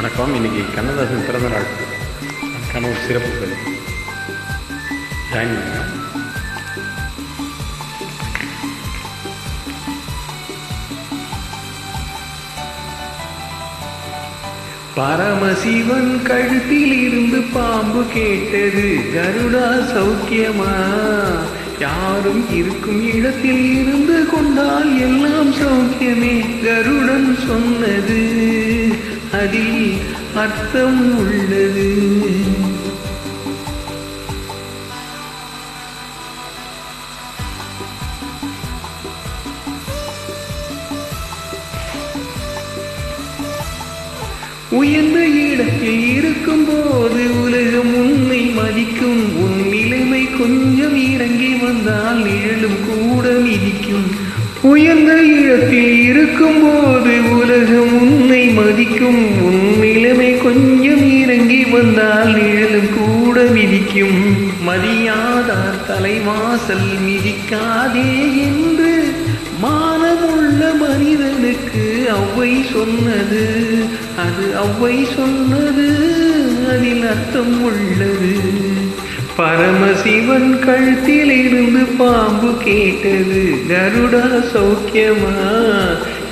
வணக்கம். இன்றைக்கி கண்ணதாசன் பிறந்த நாள். அதுக்கான ஒரு சிறப்பு பதிவு ஜாயின் பண்ணுங்க. பரமசிவன் கழுத்தில் இருந்து பாம்பு கேட்டது, கருடா சௌக்கியமா? யாரும் இருக்கும் இடத்தில் இருந்து கொண்டால் எல்லாம் சௌக்கியமே. கருடன் சொன்னது, அதில் அர்த்தம் உள்ளது. உயர்ந்த இடத்தில் இருக்கும் போது உலகம் உன்னை மதிக்கும். உன் நிலைமை கொஞ்சம் இறங்கி வந்தால் நிழலும் கூட மிதிக்கும். உயர்ந்த இடத்தில் இருக்கும் போது உலகம் உன்னை மதிக்கும். உன் நிலைமை கொஞ்சம் இறங்கி வந்தால் நிழலும் கூட மிதிக்கும். மதியாதார் தலைவாசல் மிதிக்காதே என்று மானமுள்ள மனிதனுக்கு ஔவை சொன்னது. அது ஔவை சொன்னது, அதில் அர்த்தம் உள்ளது. பரமசிவன் கழுத்தில் இருந்து பாம்பு கேட்டது, கருடா சௌக்கியமா?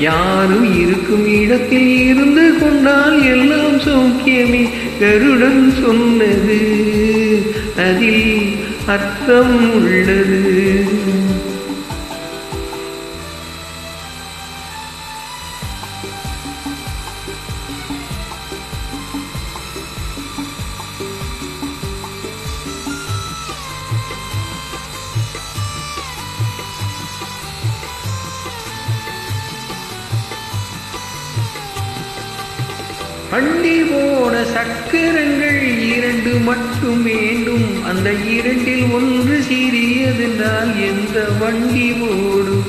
யாரும் இருக்கும் இடத்தில் இருந்து கொண்டால் எல்லாம் சௌக்கியமே. கருடன் சொன்னது, அதில் அர்த்தம் உள்ளது. வண்டி போன சக்கரங்கள் 2 மட்டும் வேண்டும். அந்த 2இல் ஒன்று சிறியதென்றால் எந்த வண்டி ஓடும்?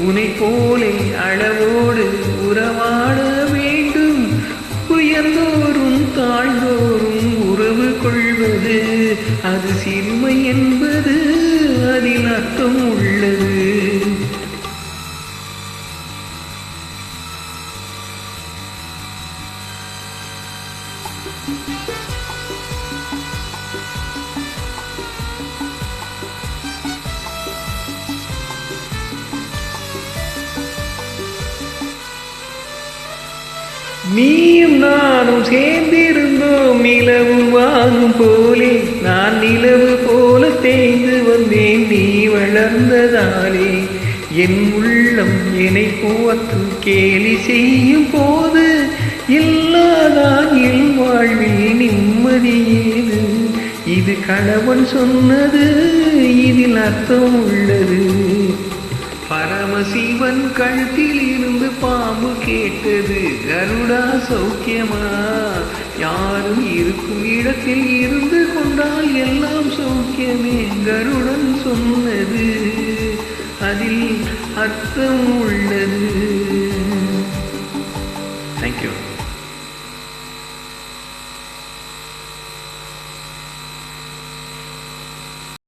உனை போலே அளவோடு உறவாட வேண்டும். உயர்ந்தோறும் தாழ்ந்தோறும் உறவு கொள்வது, அது சிறுமை என்பது, அதில் அர்த்தம் உள்ளது. நீயும் நானும் சேர்ந்திருந்தோம் நிலவு வாங்கும் போலே. நான் நிலவு போல தேய்ந்து வந்தேன் நீ வளர்ந்ததாலே. என் உள்ளம் என்னை போற்று கேலி செய்யும் போது இல்லாதான் என் வாழ்வில் நிம்மதியேது. இது கணவன் சொன்னது, இதில் அர்த்தம் உள்ளது. பரமசிவன் கழுத்தில் இருந்து பாம்பு கேட்டது, கருடா சௌக்கியமா? யாரும் இருக்கும் இடத்தில் இருந்து கொண்டால் எல்லாம் சௌக்கியமே. கருடன் சொன்னது, அதில் அர்த்தம் உள்ளது. தேங்க்யூ.